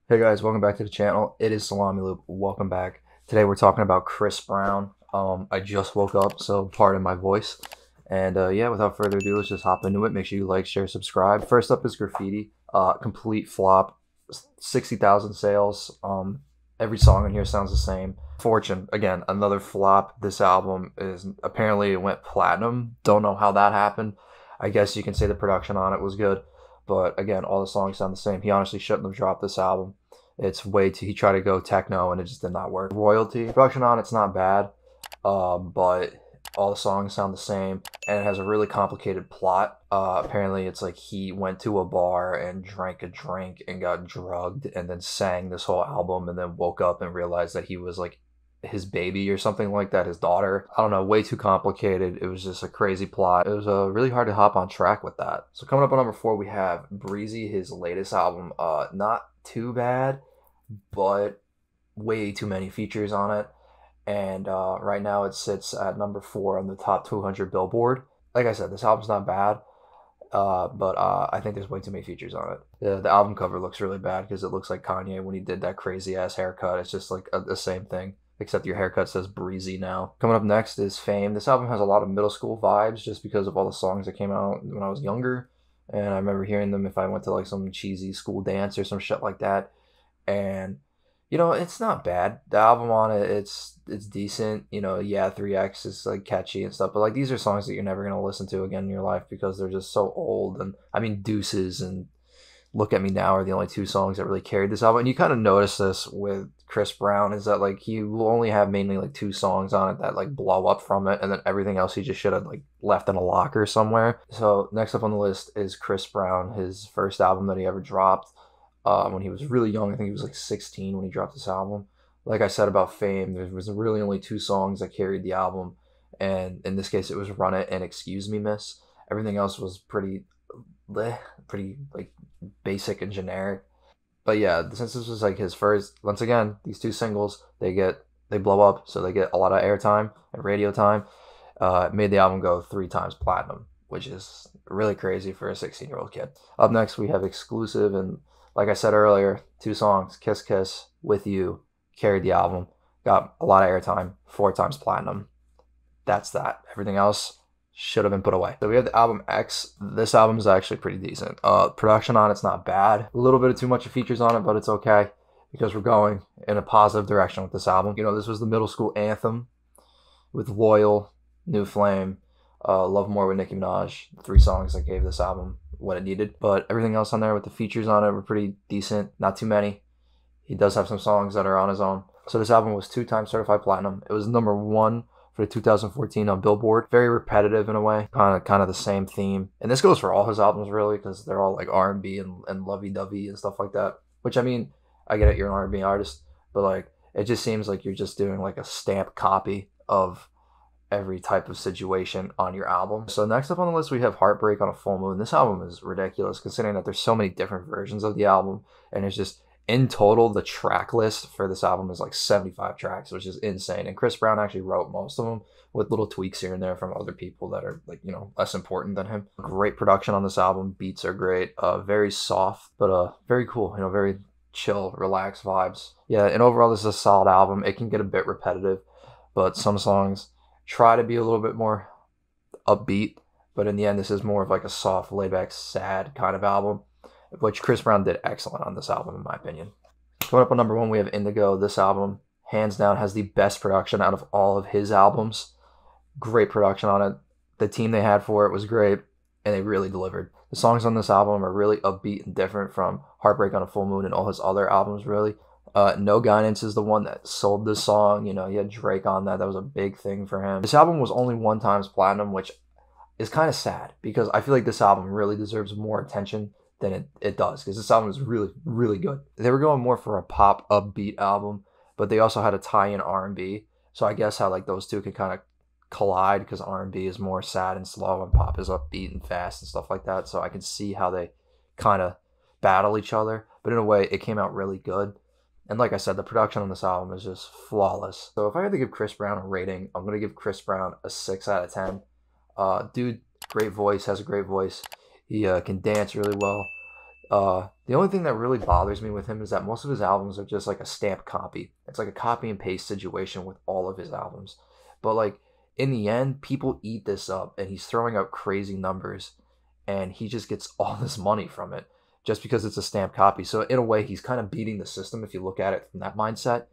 Hey guys, welcome back to the channel. It is Salami Loop. Welcome back. Today we're talking about Chris Brown. I just woke up, so pardon my voice. And yeah, without further ado, let's just hop into it. Make sure you like, share, subscribe. First up is Graffiti. Complete flop. 60,000 sales. Every song in here sounds the same. Fortune, again, another flop. This album is apparently it went platinum. Don't know how that happened. I guess you can say the production on it was good. But again, all the songs sound the same. He honestly shouldn't have dropped this album. It's way too. He tried to go techno and it just did not work. Royalty production on it's not bad, but all the songs sound the same and it has a really complicated plot. Apparently, it's like he went to a bar and drank a drink and got drugged and then sang this whole album and then woke up and realized that he was like his baby or something like that, his daughter. I don't know, way too complicated. It was just a crazy plot. It was really hard to hop on track with that. So coming up on number 4, we have Breezy, his latest album. Not too bad, but way too many features on it. And right now it sits at number 4 on the top 200 Billboard. Like I said, this album's not bad, but I think there's way too many features on it. The album cover looks really bad because it looks like Kanye when he did that crazy ass haircut. It's just like the same thing, except your haircut says Breezy now. Coming up next is Fame. This album has a lot of middle school vibes just because of all the songs that came out when I was younger. And I remember hearing them if I went to like some cheesy school dance or some shit like that. And you know, it's not bad. The album on it, it's decent. You know, yeah, 3X is like catchy and stuff, but like these are songs that you're never gonna listen to again in your life because they're just so old. And I mean, Deuces and Look at Me Now are the only two songs that really carried this album. And you kind of notice this with Chris Brown is that like he will only have mainly like two songs on it that like blow up from it, and then everything else he just should have like left in a locker somewhere. So next up on the list is Chris Brown, his first album that he ever dropped. When he was really young. I think he was like 16 when he dropped this album. Like I said about Fame, there was really only two songs that carried the album, and in this case, it was Run It and Excuse Me Miss. Everything else was pretty like basic and generic. But yeah, since this was like his first, once again, these two singles, they blow up, so they get a lot of airtime and radio time. It made the album go 3 times platinum, which is really crazy for a 16-year-old kid. Up next, we have Exclusive, and like I said earlier, 2 songs, Kiss Kiss, With You, carried the album, got a lot of airtime, 4 times platinum. That's that. Everything else should have been put away. So we have the album X. This album is actually pretty decent. Production on it's not bad. A little bit of too much features on it, but it's okay because we're going in a positive direction with this album. You know, this was the middle school anthem with Loyal, New Flame, Love More with Nicki Minaj. 3 songs that gave this album what it needed, but everything else on there with the features on it were pretty decent. Not too many. He does have some songs that are on his own. So this album was 2 times certified platinum. It was number 1 for the 2014 on Billboard. Very repetitive in a way, kind of the same theme. And this goes for all his albums really, because they're all like R&B and lovey-dovey and stuff like that. Which I mean, I get it, you're an R&B artist, but like it just seems like you're just doing like a stamp copy of every type of situation on your album. So next up on the list, we have Heartbreak on a Full Moon. This album is ridiculous considering that there's so many different versions of the album, and it's just in total the track list for this album is like 75 tracks, which is insane. And Chris Brown actually wrote most of them with little tweaks here and there from other people that are like, you know, less important than him. Great production on this album. Beats are great. Very soft, but very cool. You know, very chill, relaxed vibes. Yeah, and overall this is a solid album. It can get a bit repetitive, but some songs try to be a little bit more upbeat, but in the end, this is more of like a soft, laid-back, sad kind of album, which Chris Brown did excellent on this album, in my opinion. Coming up on number 1, we have Indigo. This album, hands down, has the best production out of all of his albums. Great production on it. The team they had for it was great, and they really delivered. The songs on this album are really upbeat and different from Heartbreak on a Full Moon and all his other albums, really. No Guidance is the one that sold this song. You know, he had Drake on that. That was a big thing for him. This album was only 1 times platinum, which is kind of sad because I feel like this album really deserves more attention than it does, because this album is really, really good. They were going more for a pop upbeat album, but they also had a tie-in R&B. So I guess how like those two could kind of collide, because R&B is more sad and slow and pop is upbeat and fast and stuff like that. So I can see how they kind of battle each other, but in a way it came out really good. And like I said, the production on this album is just flawless. So if I had to give Chris Brown a rating, I'm going to give Chris Brown a 6 out of 10. Dude, great voice, has a great voice. He can dance really well. The only thing that really bothers me with him is that most of his albums are just like a stamp copy. It's like a copy and paste situation with all of his albums. But like in the end, people eat this up and he's throwing out crazy numbers and he just gets all this money from it just because it's a stamp copy. So in a way, he's kind of beating the system if you look at it from that mindset.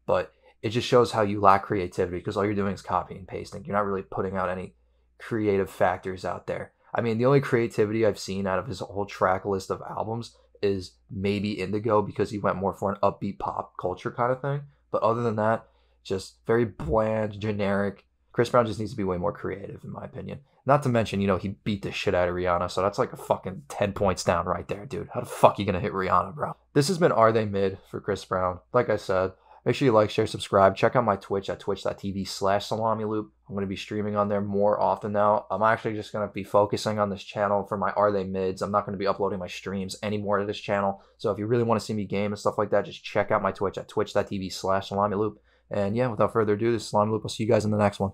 But it just shows how you lack creativity because all you're doing is copying and pasting. You're not really putting out any creative factors out there. I mean, the only creativity I've seen out of his whole track list of albums is maybe Indigo because he went more for an upbeat pop culture kind of thing. But other than that, just very bland, generic. Chris Brown just needs to be way more creative, in my opinion. Not to mention, he beat the shit out of Rihanna, so that's like a fucking 10 points down right there, dude. How the fuck you gonna hit Rihanna, bro? This has been Are They Mid for Chris Brown. Like I said, make sure you like, share, subscribe. Check out my Twitch at twitch.tv/salamiloop. I'm going to be streaming on there more often now. I'm actually just going to be focusing on this channel for my Are They Mids. I'm not going to be uploading my streams anymore to this channel. So if you really want to see me game and stuff like that, just check out my Twitch at twitch.tv/salamiloop. And yeah, without further ado, this is Salamiloop. I'll see you guys in the next one.